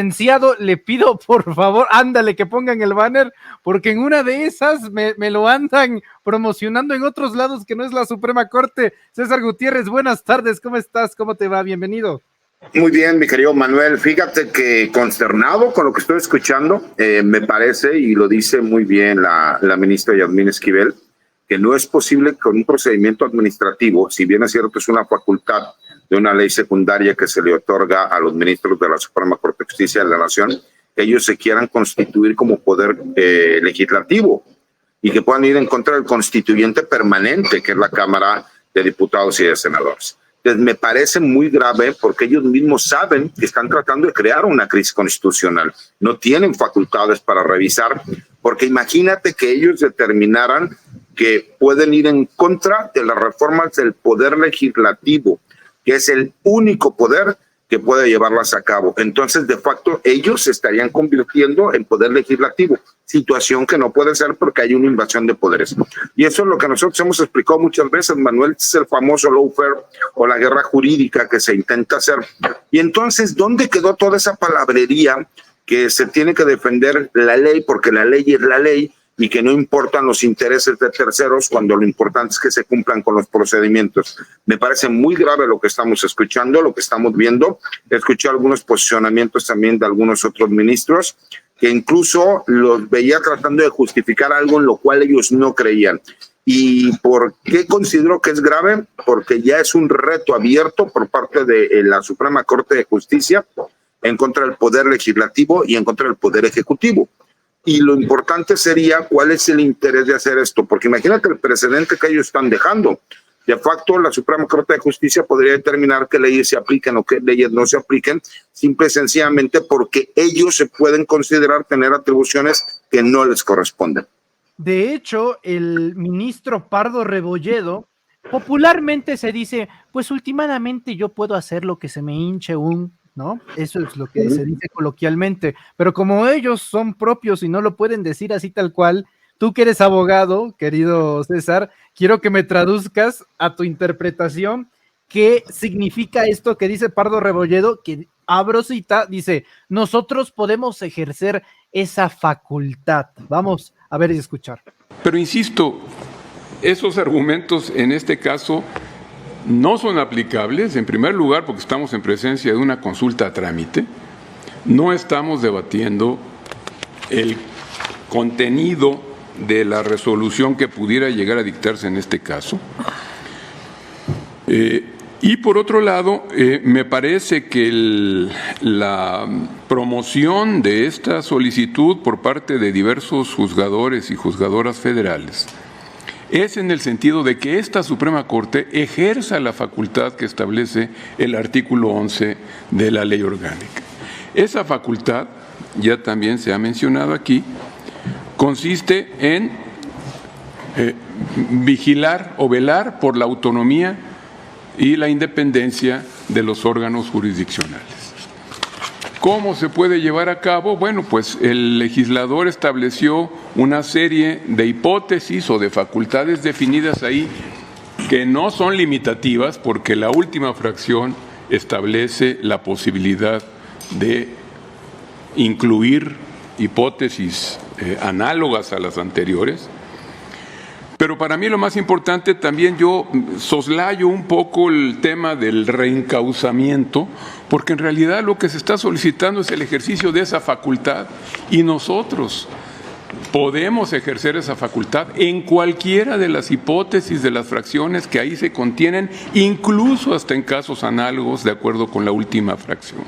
licenciado, le pido por favor, ándale, que pongan el banner, porque en una de esas me lo andan promocionando en otros lados que no es la Suprema Corte. César Gutiérrez, buenas tardes, ¿cómo estás? ¿Cómo te va? Bienvenido. Muy bien, mi querido Manuel. Fíjate que consternado con lo que estoy escuchando, me parece, y lo dice muy bien la ministra Yasmín Esquivel, que no es posible que con un procedimiento administrativo, si bien es cierto es una facultad de una ley secundaria que se le otorga a los ministros de la Suprema Corte de Justicia de la Nación, que ellos se quieran constituir como poder legislativo y que puedan ir en contra del constituyente permanente, que es la Cámara de Diputados y de Senadores. Entonces, me parece muy grave porque ellos mismos saben que están tratando de crear una crisis constitucional. No tienen facultades para revisar, porque imagínate que ellos determinaran que pueden ir en contra de las reformas del poder legislativo, que es el único poder que puede llevarlas a cabo. Entonces, de facto, ellos se estarían convirtiendo en poder legislativo, situación que no puede ser porque hay una invasión de poderes. Y eso es lo que nosotros hemos explicado muchas veces, Manuel, es el famoso lawfare o la guerra jurídica que se intenta hacer. Y entonces, ¿dónde quedó toda esa palabrería que se tiene que defender la ley porque la ley es la ley y que no importan los intereses de terceros cuando lo importante es que se cumplan con los procedimientos? Me parece muy grave lo que estamos escuchando, lo que estamos viendo. Escuché algunos posicionamientos también de algunos otros ministros que incluso los veía tratando de justificar algo en lo cual ellos no creían. ¿Y por qué considero que es grave? Porque ya es un reto abierto por parte de la Suprema Corte de Justicia en contra del Poder Legislativo y en contra del Poder Ejecutivo. Y lo importante sería cuál es el interés de hacer esto, porque imagínate el precedente que ellos están dejando. De facto, la Suprema Corte de Justicia podría determinar qué leyes se apliquen o qué leyes no se apliquen, simple y sencillamente porque ellos se pueden considerar tener atribuciones que no les corresponden. De hecho, el ministro Pardo Rebolledo popularmente se dice, pues últimamente yo puedo hacer lo que se me hinche ¿no? Eso es lo que se dice coloquialmente, pero como ellos son propios y no lo pueden decir así tal cual, tú que eres abogado, querido César, quiero que me traduzcas a tu interpretación qué significa esto que dice Pardo Rebolledo, que abro cita, dice, nosotros podemos ejercer esa facultad. Vamos a ver y escuchar. Pero insisto, esos argumentos en este caso no son aplicables, en primer lugar, porque estamos en presencia de una consulta a trámite. No estamos debatiendo el contenido de la resolución que pudiera llegar a dictarse en este caso. Y por otro lado, me parece que la promoción de esta solicitud por parte de diversos juzgadores y juzgadoras federales es en el sentido de que esta Suprema Corte ejerza la facultad que establece el artículo 11 de la Ley Orgánica. Esa facultad, ya también se ha mencionado aquí, consiste en vigilar o velar por la autonomía y la independencia de los órganos jurisdiccionales. ¿Cómo se puede llevar a cabo? Bueno, pues el legislador estableció una serie de hipótesis o de facultades definidas ahí que no son limitativas porque la última fracción establece la posibilidad de incluir hipótesis análogas a las anteriores. Pero para mí lo más importante también, yo soslayo un poco el tema del reencauzamiento, porque en realidad lo que se está solicitando es el ejercicio de esa facultad y nosotros podemos ejercer esa facultad en cualquiera de las hipótesis de las fracciones que ahí se contienen, incluso hasta en casos análogos de acuerdo con la última fracción.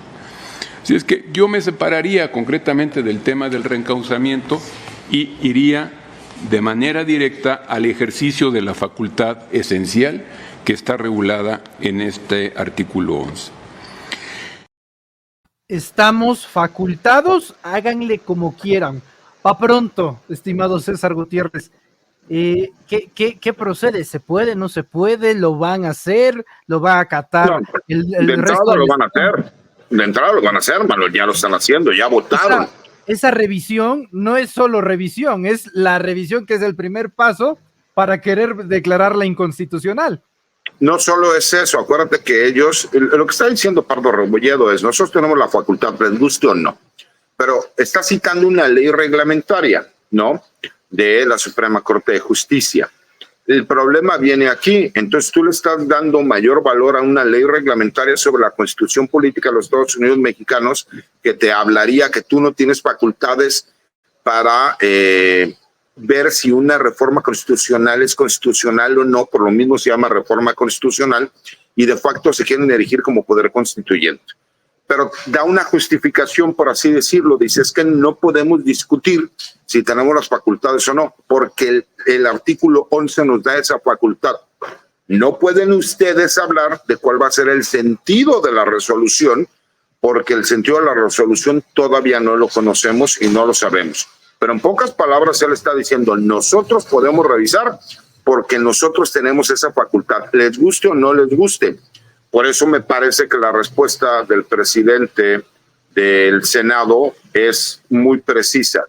Así es que yo me separaría concretamente del tema del reencauzamiento y iría de manera directa al ejercicio de la facultad esencial que está regulada en este artículo 11. Estamos facultados, háganle como quieran. Pa' pronto, estimado César Gutiérrez. ¿Qué procede? ¿Se puede? ¿No se puede? ¿Lo van a hacer? ¿Lo va a acatar? No, de entrada lo van a hacer. De entrada lo van a hacer, Manuel, ya lo están haciendo, ya votaron. Esa revisión no es solo revisión, es la revisión que es el primer paso para querer declararla inconstitucional. no solo es eso, acuérdate que ellos, lo que está diciendo Pardo Rebolledo es, nosotros tenemos la facultad, les guste o no, pero está citando una ley reglamentaria, ¿no?, de la Suprema Corte de Justicia. El problema viene aquí, entonces tú le estás dando mayor valor a una ley reglamentaria sobre la Constitución Política de los Estados Unidos Mexicanos que te hablaría que tú no tienes facultades para ver si una reforma constitucional es constitucional o no, por lo mismo se llama reforma constitucional y de facto se quieren erigir como poder constituyente. Pero da una justificación, por así decirlo, dice, es que no podemos discutir si tenemos las facultades o no, porque el artículo 11 nos da esa facultad. No pueden ustedes hablar de cuál va a ser el sentido de la resolución, porque el sentido de la resolución todavía no lo conocemos y no lo sabemos. Pero en pocas palabras él está diciendo, nosotros podemos revisar porque nosotros tenemos esa facultad, les guste o no les guste. Por eso me parece que la respuesta del presidente del Senado es muy precisa.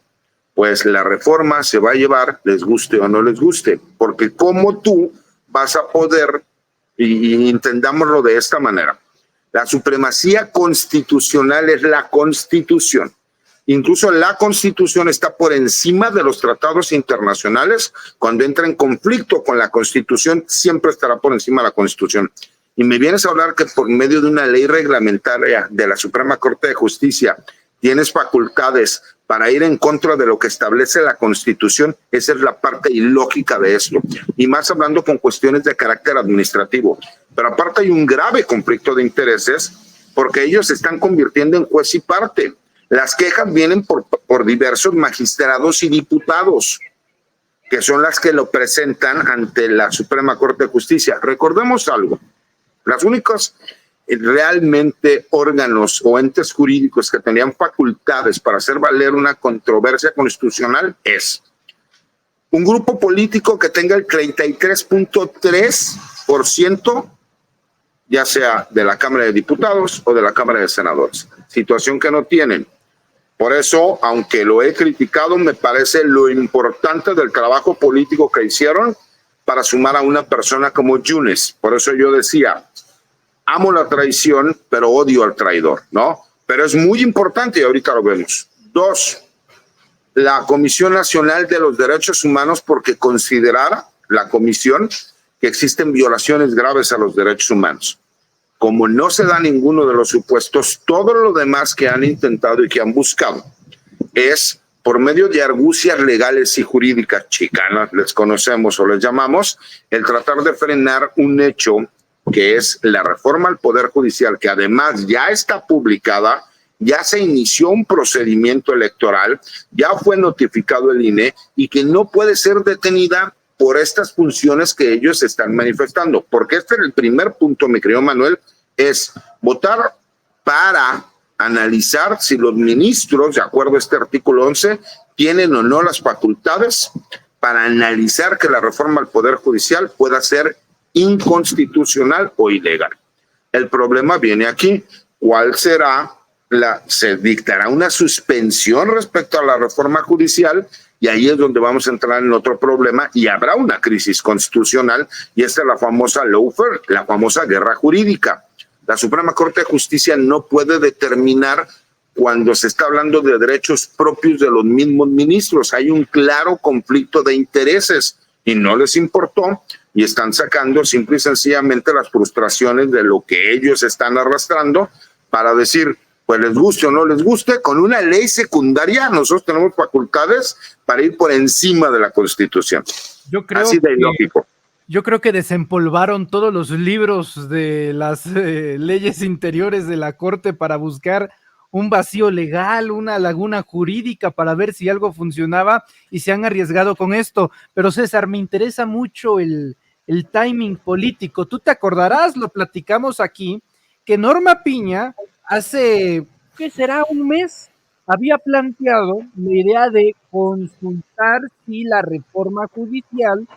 Pues la reforma se va a llevar, les guste o no les guste, porque como tú vas a poder, y entendámoslo de esta manera, la supremacía constitucional es la Constitución. Incluso la Constitución está por encima de los tratados internacionales. Cuando entra en conflicto con la Constitución, siempre estará por encima de la Constitución. Y me vienes a hablar que por medio de una ley reglamentaria de la Suprema Corte de Justicia tienes facultades para ir en contra de lo que establece la Constitución. Esa es la parte ilógica de esto. Y más hablando con cuestiones de carácter administrativo. Pero aparte hay un grave conflicto de intereses porque ellos se están convirtiendo en juez y parte. Las quejas vienen por diversos magistrados y diputados, que son las que lo presentan ante la Suprema Corte de Justicia. Recordemos algo. Las únicos realmente órganos o entes jurídicos que tenían facultades para hacer valer una controversia constitucional es un grupo político que tenga el 33.3%, ya sea de la Cámara de Diputados o de la Cámara de Senadores, situación que no tienen. Por eso, aunque lo he criticado, me parece lo importante del trabajo político que hicieron para sumar a una persona como Yunes. Por eso yo decía, amo la traición, pero odio al traidor, ¿no? Pero es muy importante y ahorita lo vemos. 2, la Comisión Nacional de los Derechos Humanos, porque considerar la comisión que existen violaciones graves a los derechos humanos. Como no se da ninguno de los supuestos, todo lo demás que han intentado y que han buscado es por medio de argucias legales y jurídicas chicanas, les conocemos o les llamamos, el tratar de frenar un hecho que es la reforma al Poder Judicial, que además ya está publicada, ya se inició un procedimiento electoral, ya fue notificado el INE y que no puede ser detenida por estas funciones que ellos están manifestando. Porque este es el primer punto, mi querido Manuel, es votar para analizar si los ministros, de acuerdo a este artículo 11, tienen o no las facultades para analizar que la reforma al Poder Judicial pueda ser inconstitucional o ilegal. El problema viene aquí. ¿Cuál será se dictará una suspensión respecto a la reforma judicial? Y ahí es donde vamos a entrar en otro problema y habrá una crisis constitucional, y esta es la famosa lawfare, la famosa guerra jurídica. La Suprema Corte de Justicia no puede determinar cuando se está hablando de derechos propios de los mismos ministros. Hay un claro conflicto de intereses y no les importó y están sacando simple y sencillamente las frustraciones de lo que ellos están arrastrando para decir, pues les guste o no les guste, con una ley secundaria nosotros tenemos facultades para ir por encima de la Constitución. Yo creo así de ilógico. Yo creo que desempolvaron todos los libros de las leyes interiores de la Corte para buscar un vacío legal, una laguna jurídica para ver si algo funcionaba y se han arriesgado con esto. Pero César, me interesa mucho el timing político. Tú te acordarás, lo platicamos aquí, que Norma Piña hace, ¿qué será? Un mes, había planteado la idea de consultar si la reforma judicial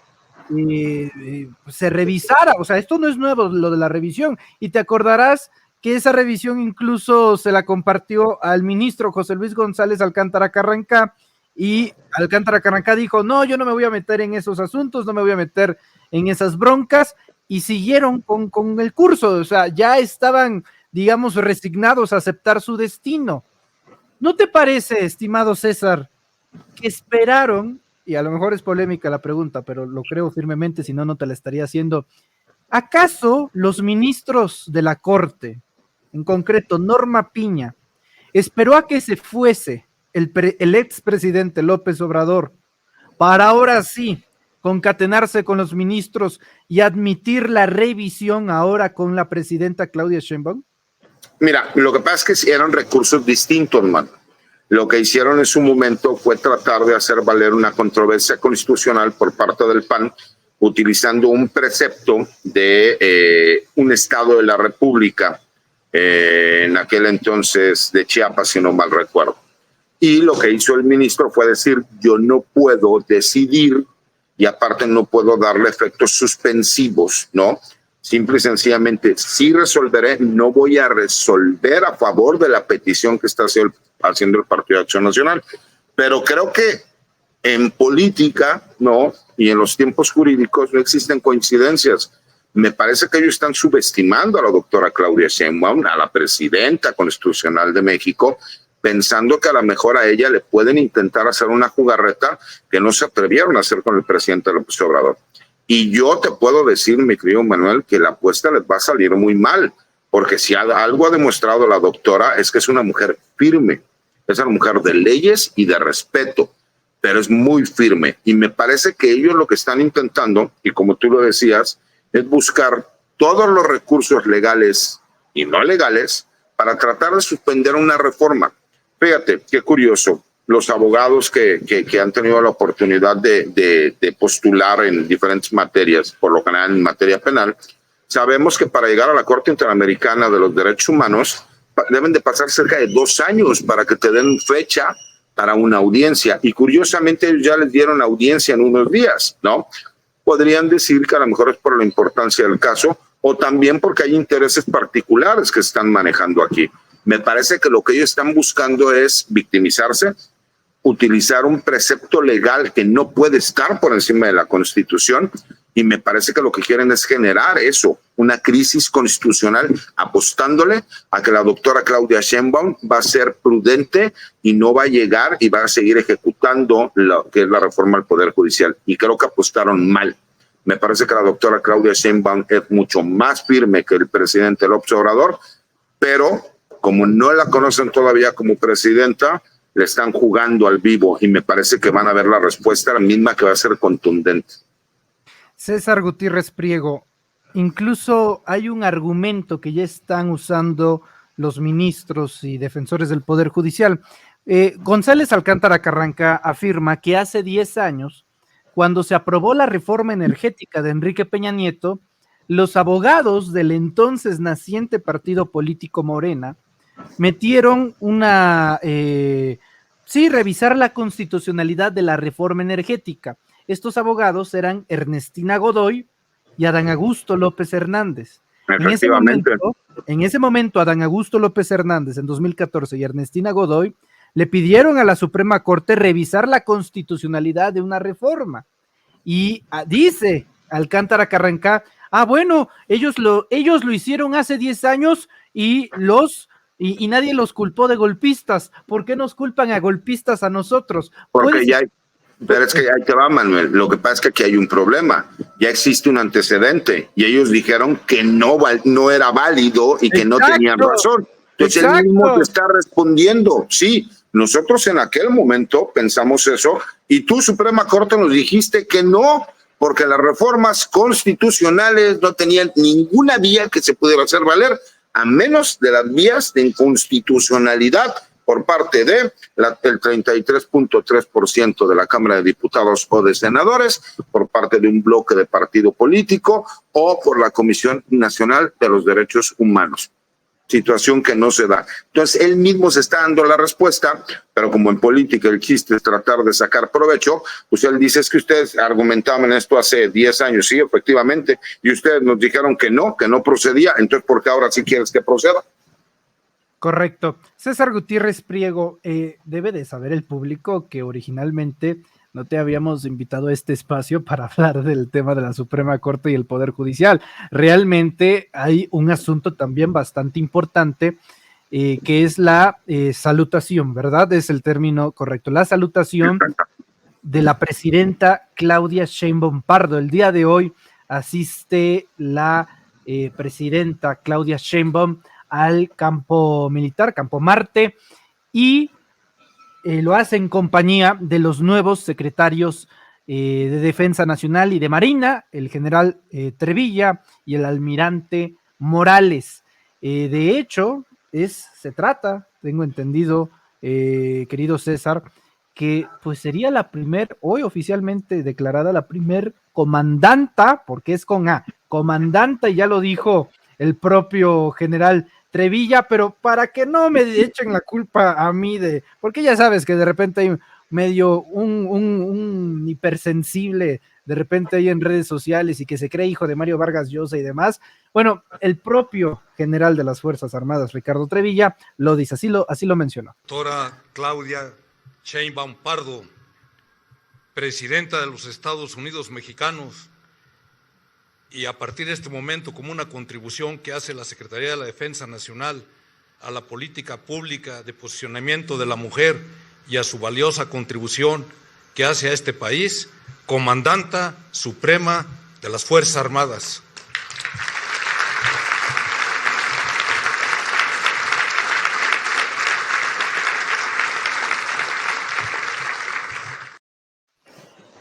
se revisara. O sea, esto no es nuevo, lo de la revisión, y te acordarás que esa revisión incluso se la compartió al ministro José Luis González Alcántara Carrancá, y Alcántara Carrancá dijo, no, yo no me voy a meter en esos asuntos, no me voy a meter en esas broncas, y siguieron con el curso, o sea, ya estaban, digamos, resignados a aceptar su destino. ¿No te parece, estimado César, que esperaron, y a lo mejor es polémica la pregunta, pero lo creo firmemente, si no, no te la estaría haciendo? ¿Acaso los ministros de la Corte, en concreto Norma Piña, esperó a que se fuese el expresidente López Obrador para ahora sí concatenarse con los ministros y admitir la revisión ahora con la presidenta Claudia Sheinbaum? Mira, lo que pasa es que eran recursos distintos, man. Lo que hicieron en su momento fue tratar de hacer valer una controversia constitucional por parte del PAN, utilizando un precepto de un estado de la República, en aquel entonces de Chiapas, si no mal recuerdo. Y lo que hizo el ministro fue decir, yo no puedo decidir y aparte no puedo darle efectos suspensivos, ¿no? Simple y sencillamente, sí resolveré, no voy a resolver a favor de la petición que está haciendo el Partido de Acción Nacional. Pero creo que en política, ¿no? Y en los tiempos jurídicos no existen coincidencias. Me parece que ellos están subestimando a la doctora Claudia Sheinbaum, a la presidenta constitucional de México, pensando que a lo mejor a ella le pueden intentar hacer una jugarreta que no se atrevieron a hacer con el presidente López Obrador. Y yo te puedo decir, mi querido Manuel, que la apuesta les va a salir muy mal, porque si algo ha demostrado la doctora es que es una mujer firme, es una mujer de leyes y de respeto, pero es muy firme. Y me parece que ellos lo que están intentando, y como tú lo decías, es buscar todos los recursos legales y no legales para tratar de suspender una reforma. Fíjate, qué curioso, los abogados que han tenido la oportunidad de postular en diferentes materias, por lo general en materia penal, sabemos que para llegar a la Corte Interamericana de los Derechos Humanos deben de pasar cerca de 2 años para que te den fecha para una audiencia. Y curiosamente ellos ya les dieron audiencia en unos días, ¿no? Podrían decir que a lo mejor es por la importancia del caso o también porque hay intereses particulares que están manejando aquí. Me parece que lo que ellos están buscando es victimizarse, utilizar un precepto legal que no puede estar por encima de la Constitución, y me parece que lo que quieren es generar eso, una crisis constitucional, apostándole a que la doctora Claudia Sheinbaum va a ser prudente y no va a llegar y va a seguir ejecutando lo que es la reforma al Poder Judicial. Y creo que apostaron mal. Me parece que la doctora Claudia Sheinbaum es mucho más firme que el presidente López Obrador, pero como no la conocen todavía como presidenta, le están jugando al vivo y me parece que van a ver la respuesta, la misma, que va a ser contundente. César Gutiérrez Priego, incluso hay un argumento que ya están usando los ministros y defensores del Poder Judicial. González Alcántara Carranca afirma que hace 10 años, cuando se aprobó la reforma energética de Enrique Peña Nieto, los abogados del entonces naciente partido político Morena metieron revisar la constitucionalidad de la reforma energética. Estos abogados eran Ernestina Godoy y Adán Augusto López Hernández. En ese momento, Adán Augusto López Hernández, en 2014, y Ernestina Godoy le pidieron a la Suprema Corte revisar la constitucionalidad de una reforma. Y dice Alcántara Carranca, bueno, ellos lo hicieron hace 10 años y nadie los culpó de golpistas. ¿Por qué nos culpan a golpistas a nosotros? Porque ya hay, pero es que ahí te va, Manuel. Lo que pasa es que aquí hay un problema. Ya existe un antecedente y ellos dijeron que no era válido y que no tenían razón. Entonces él mismo te está respondiendo. Sí, nosotros en aquel momento pensamos eso y tú, Suprema Corte, nos dijiste que no, porque las reformas constitucionales no tenían ninguna vía que se pudiera hacer valer, a menos de las vías de inconstitucionalidad por parte del 33.3% de la Cámara de Diputados o de Senadores, por parte de un bloque de partido político o por la Comisión Nacional de los Derechos Humanos. Situación que no se da. Entonces, él mismo se está dando la respuesta, pero como en política el chiste es tratar de sacar provecho, pues él dice, es que ustedes argumentaban esto hace 10 años, sí, efectivamente, y ustedes nos dijeron que no procedía, entonces, ¿por qué ahora sí quieres que proceda? Correcto. César Gutiérrez Priego, debe de saber el público que originalmente no te habíamos invitado a este espacio para hablar del tema de la Suprema Corte y el Poder Judicial. Realmente hay un asunto también bastante importante, que es la salutación, ¿verdad? Es el término correcto, la salutación de la presidenta Claudia Sheinbaum Pardo. El día de hoy asiste la presidenta Claudia Sheinbaum al campo militar, Campo Marte, y lo hace en compañía de los nuevos secretarios de Defensa Nacional y de Marina, el general Trevilla y el almirante Morales. De hecho, se trata, tengo entendido, querido César, que pues sería hoy oficialmente declarada la primer comandanta, porque es con A, comandanta, y ya lo dijo el propio general Trevilla, pero para que no me echen la culpa a mí porque ya sabes que de repente hay medio un hipersensible de repente ahí en redes sociales y que se cree hijo de Mario Vargas Llosa y demás. Bueno, el propio general de las Fuerzas Armadas, Ricardo Trevilla, lo dice, así lo mencionó. Doctora Claudia Sheinbaum Pardo, presidenta de los Estados Unidos mexicanos, y a partir de este momento, como una contribución que hace la Secretaría de la Defensa Nacional a la política pública de posicionamiento de la mujer y a su valiosa contribución que hace a este país, Comandanta Suprema de las Fuerzas Armadas.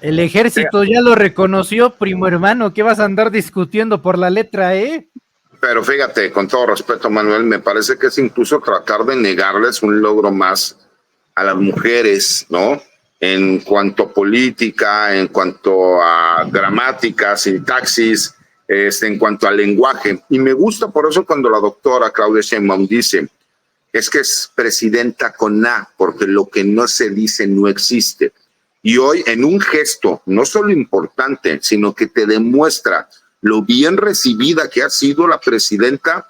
El ejército ya lo reconoció, primo hermano. ¿Qué vas a andar discutiendo por la letra E? Pero fíjate, con todo respeto, Manuel, me parece que es incluso tratar de negarles un logro más a las mujeres, ¿no? En cuanto a política, en cuanto a gramática, sintaxis, en cuanto al lenguaje. Y me gusta por eso cuando la doctora Claudia Sheinbaum dice, es que es presidenta con A, porque lo que no se dice no existe. Y hoy, en un gesto no solo importante, sino que te demuestra lo bien recibida que ha sido la presidenta,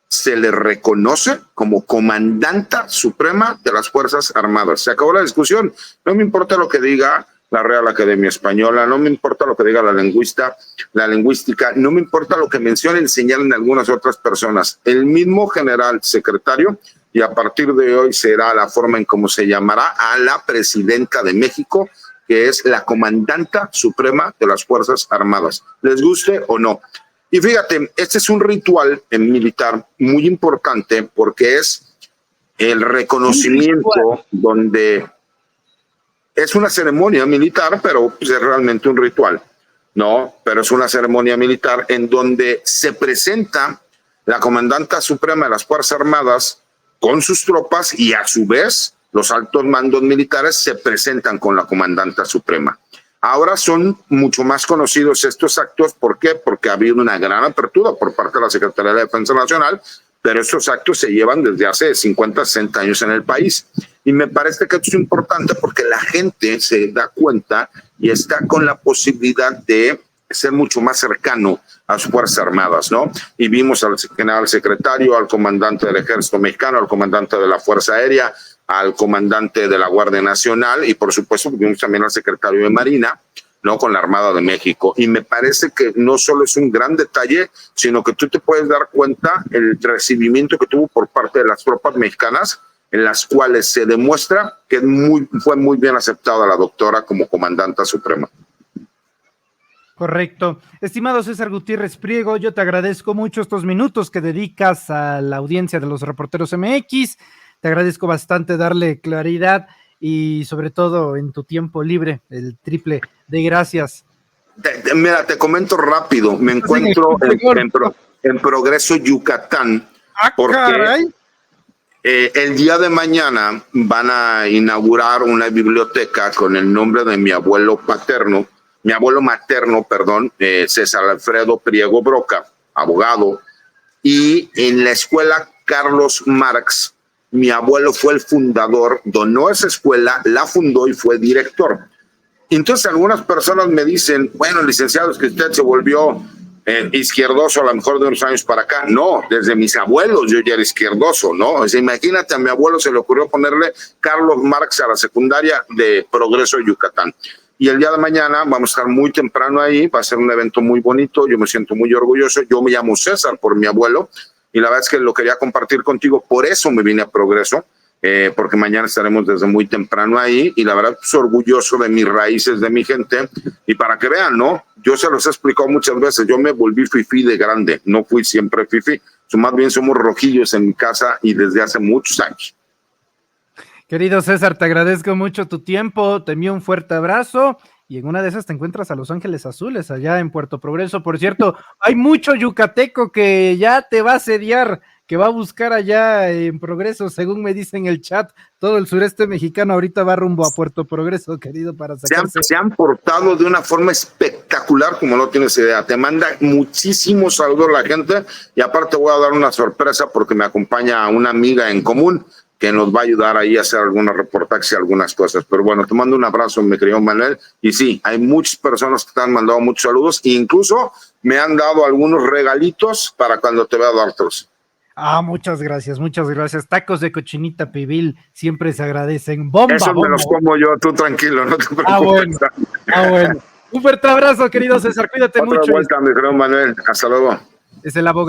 se le reconoce como comandanta suprema de las Fuerzas Armadas. Se acabó la discusión. No me importa lo que diga la Real Academia Española, no me importa lo que diga la lingüística, no me importa lo que mencionen y señalen algunas otras personas. El mismo general secretario, y a partir de hoy será la forma en cómo se llamará a la presidenta de México, que es la comandanta suprema de las Fuerzas Armadas, les guste o no. Y fíjate, este es un ritual militar muy importante porque es el reconocimiento donde es una ceremonia militar, pero pues es realmente un ritual, ¿no? Pero es una ceremonia militar en donde se presenta la comandanta suprema de las Fuerzas Armadas con sus tropas y a su vez los altos mandos militares se presentan con la comandanta suprema. Ahora son mucho más conocidos estos actos. ¿Por qué? Porque ha habido una gran apertura por parte de la Secretaría de Defensa Nacional, pero estos actos se llevan desde hace 50, 60 años en el país. Y me parece que esto es importante porque la gente se da cuenta y está con la posibilidad de ser mucho más cercano a sus Fuerzas Armadas, ¿no? Y vimos al general secretario, al comandante del Ejército Mexicano, al comandante de la Fuerza Aérea, al comandante de la Guardia Nacional y por supuesto vimos también al secretario de Marina, ¿no? Con la Armada de México. Y me parece que no solo es un gran detalle, sino que tú te puedes dar cuenta el recibimiento que tuvo por parte de las tropas mexicanas, en las cuales se demuestra que fue muy bien aceptada la doctora como comandanta suprema. Correcto. Estimado César Gutiérrez Priego, yo te agradezco mucho estos minutos que dedicas a la audiencia de los Reporteros MX. Te agradezco bastante darle claridad y sobre todo en tu tiempo libre, el triple de gracias. Mira, te comento rápido. Me encuentro en Progreso, Yucatán, porque el día de mañana van a inaugurar una biblioteca con el nombre de mi abuelo materno, César Alfredo Priego Broca, abogado, y en la escuela Carlos Marx, mi abuelo fue el fundador, donó esa escuela, la fundó y fue director. Entonces algunas personas me dicen, bueno, licenciado, es que usted se volvió izquierdoso a lo mejor de unos años para acá. No, desde mis abuelos yo ya era izquierdoso, ¿no? O sea, imagínate, a mi abuelo se le ocurrió ponerle Carlos Marx a la secundaria de Progreso, Yucatán. y el día de mañana vamos a estar muy temprano ahí, va a ser un evento muy bonito, yo me siento muy orgulloso, yo me llamo César por mi abuelo, y la verdad es que lo quería compartir contigo, por eso me vine a Progreso, porque mañana estaremos desde muy temprano ahí, y la verdad, pues, orgulloso de mis raíces, de mi gente, y para que vean, ¿no? Yo se los he explicado muchas veces, yo me volví fifí de grande, no fui siempre fifí, más bien somos rojillos en mi casa y desde hace muchos años. Querido César, te agradezco mucho tu tiempo, te envío un fuerte abrazo y en una de esas te encuentras a Los Ángeles Azules allá en Puerto Progreso. Por cierto, hay mucho yucateco que ya te va a asediar, que va a buscar allá en Progreso, según me dice en el chat, todo el sureste mexicano ahorita va rumbo a Puerto Progreso, querido, para sacarse. Se han portado de una forma espectacular, como no tienes idea. Te manda muchísimos saludos la gente, y aparte voy a dar una sorpresa porque me acompaña una amiga en común que nos va a ayudar ahí a hacer algunos reportajes y algunas cosas. Pero bueno, te mando un abrazo, mi querido Manuel, y sí, hay muchas personas que te han mandado muchos saludos, e incluso me han dado algunos regalitos para cuando te vea dártelos. Muchas gracias, muchas gracias. Tacos de cochinita pibil siempre se agradecen. Bomba, eso bomba. Me los como yo, tú tranquilo, no te preocupes. Bueno. Un fuerte abrazo, querido César, cuídate mucho. Otra vuelta, mi querido Manuel, hasta luego. Es el abogado.